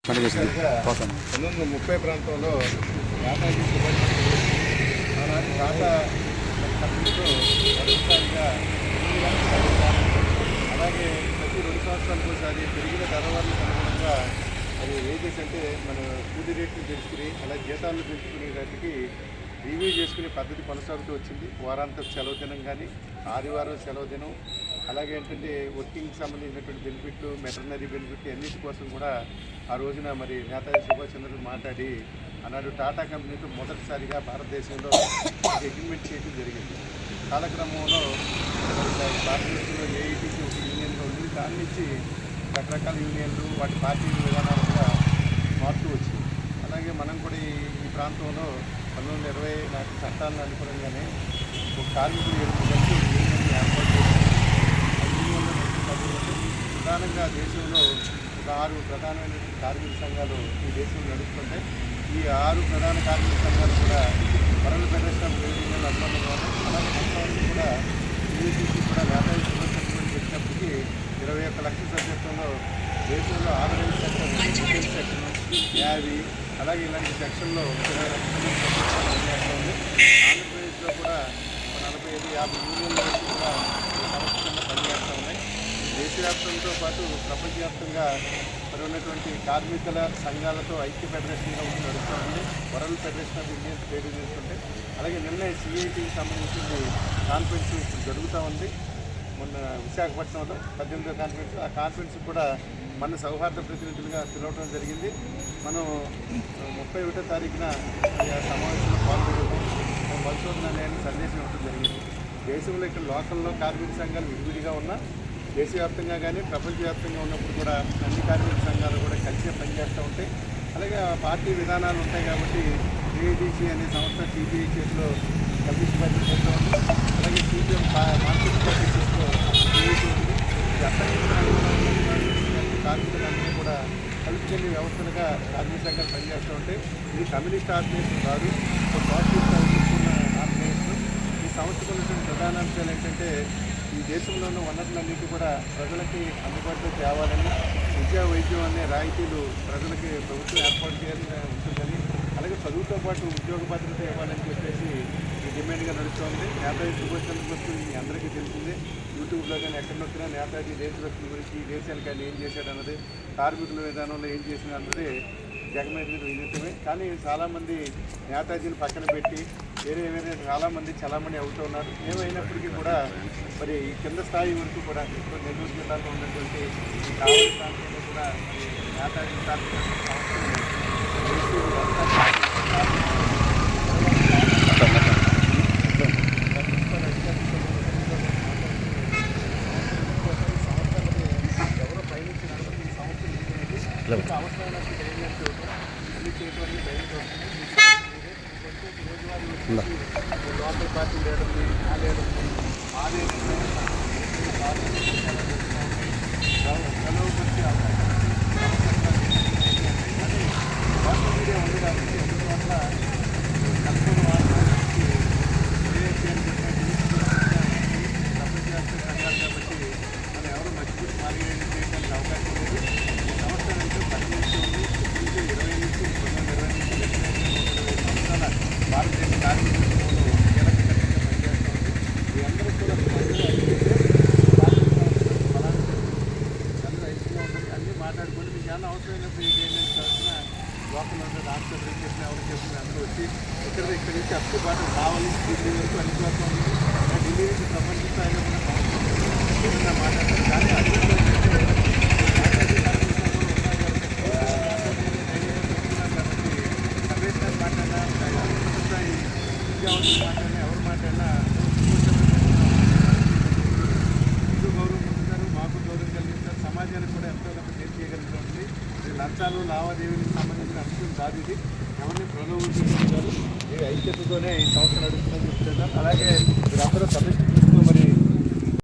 1930 ప్రాంతంలో యాదాద్రి సుభాష్ ఆనాటి టాటా కంపెనీతో మొదటిసారిగా అలాగే ప్రతి 2 సంవత్సరాలకు ఒకసారి పెరిగిన ధరలకు అనుగుణంగా అది వేజెస్ అంటే మన కూలీ రేట్లు పెంచుకుని అలాగే జీతాలను పెంచుకునేదానికి రివ్యూ చేసుకునే పద్ధతి కొనసాగుతూ వచ్చింది. వారాంతం సెలవు దినం కానీ ఆదివారం సెలవు దినం అలాగే ఏంటంటే వర్కింగ్కి సంబంధించినటువంటి బెనిఫిట్లు మెటర్నరీ బెనిఫిట్లు అన్నిటి కోసం కూడా ఆ రోజున మరి నేతాజీ సుభాష్ చంద్రబోస్ మాట్లాడి ఆనాడు టాటా కంపెనీతో మొదటిసారిగా భారతదేశంలో అగ్రిమెంట్ చేయడం జరిగింది. కాలక్రమంలో భారతదేశంలో ఏఐటీసీ ఒక యూనియన్గా ఉంది. దాని నుంచి రకరకాల యూనియన్లు వాటి పార్టీ విధానాలు కూడా మారుతూ వచ్చింది. అలాగే మనం కూడా ఈ ప్రాంతంలో 1920 నాటి చట్టాలను అనుగుణంగానే ఒక కార్మికులు 8 గంటలు యూనియన్ ఏర్పాటు చేసి ప్రధానంగా దేశంలో ఒక 6 ప్రధానమైనటువంటి కార్మిక సంఘాలు ఈ దేశంలో నడుస్తుంటాయి. ఈ 6 ప్రధాన కార్మిక సంఘాలు కూడా world federation of trade union అనుబంధంగా ఉన్నాయి. అలాగే మొత్తం కూడా యూసీసీ కూడా నేతాజీ సుభాష్ చంద్రబోస్ పెట్టినప్పటికీ 21 లక్షల సభ్యత్వంలో దేశంలో organise section, defence section, navy అలాగే ఇలాంటి సెక్షన్లో 20 లక్షల పనిచేస్తూ ఉంది. ఆంధ్రప్రదేశ్లో కూడా 45-50 యూనియన్ల వరకు కూడా సంస్థ కింద పనిచేస్తూ ఉన్నాయి. దేశవ్యాప్తంతో పాటు ప్రపంచవ్యాప్తంగా మరి ఉన్నటువంటి కార్మికుల సంఘాలతో ఐక్య ఫెడరేషన్గా నడుస్తూ ఉంది. World federation of Indian trade unions ఉంటాయి. అలాగే నిన్న సిఐటికి సంబంధించింది కాన్ఫరెన్స్ ఇప్పుడు జరుగుతూ ఉంది. మొన్న విశాఖపట్నంలో 18వ కాన్ఫరెన్స్. ఆ కాన్ఫరెన్స్ కూడా మన సౌహార్ద ప్రతినిధులుగా పిలవడం జరిగింది. మనం 31వ తారీఖున ఆ సమావేశంలో పాల్గొనడం పరిశోధన అనే సందేశం ఇవ్వడం జరిగింది. దేశంలో ఇక్కడ లోకల్లో కార్మిక సంఘాలు విడివిడిగా ఉన్నా దేశవ్యాప్తంగా కానీ ప్రపంచవ్యాప్తంగా ఉన్నప్పుడు కూడా అన్ని కార్మిక సంఘాలు కూడా కలిసే పనిచేస్తూ ఉంటాయి. అలాగే పార్టీ విధానాలు ఉంటాయి కాబట్టి ఏఐటీసీ అనే సంస్థ సిపిఐ చేతిలో కమ్యూనిస్ట్ పార్టీ చేస్తూ ఉంది. అలాగే సిపిఎం మార్కెట్ పార్టీ చేతిలో ఏఐటీ ఉంది. కార్మికులందరూ కూడా కలిసి వ్యవస్థలుగా కార్మిక సంఘాలు పనిచేస్తూ ఉంటాయి. ఇది కమ్యూనిస్ట్ ఆర్గనైజేషన్ కాదు, ఒక సోషలిస్ట్ ఆర్గనైజేషన్. ఈ సంస్థకు ఉన్నటువంటి ప్రధాన అంశాలు ఏంటంటే ఈ దేశంలో ఉన్న వనరులన్నింటి కూడా ప్రజలకి అందుబాటులో తేవాలని, విద్యా వైద్యం అనే రాయితీలు ప్రజలకి ప్రభుత్వం ఏర్పాటు చేయాలని ఉంటుందని, అలాగే చదువుతో పాటు ఉద్యోగ భద్రత ఇవ్వాలని చెప్పేసి ఈ డిమాండ్గా నడుస్తుంది. నేతాజీ సుభాష్ చంద్రబోస్ మీ అందరికీ తెలిసిందే. యూట్యూబ్లో కానీ ఎక్కడ నొక్కినా నేతాజీ దేశభక్తుల గురించి ఈ దేశానికి ఆయన ఏం చేశాడన్నది, కార్మికుల విధానంలో ఏం చేసిన అన్నది జగమెరిగిన విదితమే. కానీ చాలామంది నేతాజీని పక్కన పెట్టి వేరే చాలామంది చలామణి అవుతున్నారు. ఏమైనప్పటికీ కూడా మరి కింద స్థాయి వరకు కూడా ఇప్పుడు నెల్లూరు జిల్లాలో ఉన్నటువంటి ఈ కావలి ప్రాంతంలో కూడా నేతాజీ ఎవరో పయనించిన ఈ సంవత్సరం అవసరమైన అన్ని చేయడానికి బయలుదేరుతుంది. లోకల్ పార్టీ లేడండి, ఆ లేడండి, ఆ లేదండి, సెలవు వచ్చే అవకాశం కానీ సోషల్ మీడియా ఉంది కాబట్టి ఎందువల్ల కనుగొని వారికి ప్రపంచవ్యాప్తంగా సంఘాలు కాబట్టి మనం ఎవరు మర్చిపోయి మార్గం చేయడానికి అవకాశం లేదు. ఈ సంవత్సరం నుంచి 10 నుంచి ఉంది, 20 నుంచి 20 నుంచి సంవత్సరాల భారతదేశ కార్మికులు కీలకతంగా పనిచేస్తుంది. ఈ అందరూ కూడా అందరూ ఐక్యంగా ఉంటుంది. అన్నీ మాట్లాడుకొని మీకు ఏమైనా అవసరమైనప్పుడు ఏంటంటే చదువుతున్న లోకల్ ఉంటుంది, రాష్ట్ర చెప్పిన ఎవరు చెప్పిన అందరూ వచ్చి ఇక్కడి నుంచి అప్పు పాటు కావాలి ఢిల్లీ వరకు అందుబాటులో ఉంది. ఢిల్లీ నుంచి ప్రపంచ స్థాయిలో కూడా సంవత్సరం మాట్లాడతారు. కానీ అభివృద్ధి మాట్లాడినా ఎవరు మాట్లాడినా మీకు గౌరవం పొందుతారు, మాకు గౌరవం కలిగిస్తారు, సమాజానికి కూడా ఎంతో కొంత చేసి చేయగలుగుతుంది. లంచాలు లావాదేవీలకు సంబంధించిన అంశం కాదు. ఇది ఎవరిని ప్రలోభించారు, ఈ ఐక్యతతోనే ఈ సంస్థ నడుస్తుందని చెప్తున్నారు. అలాగే మీరందరూ సమిష్టి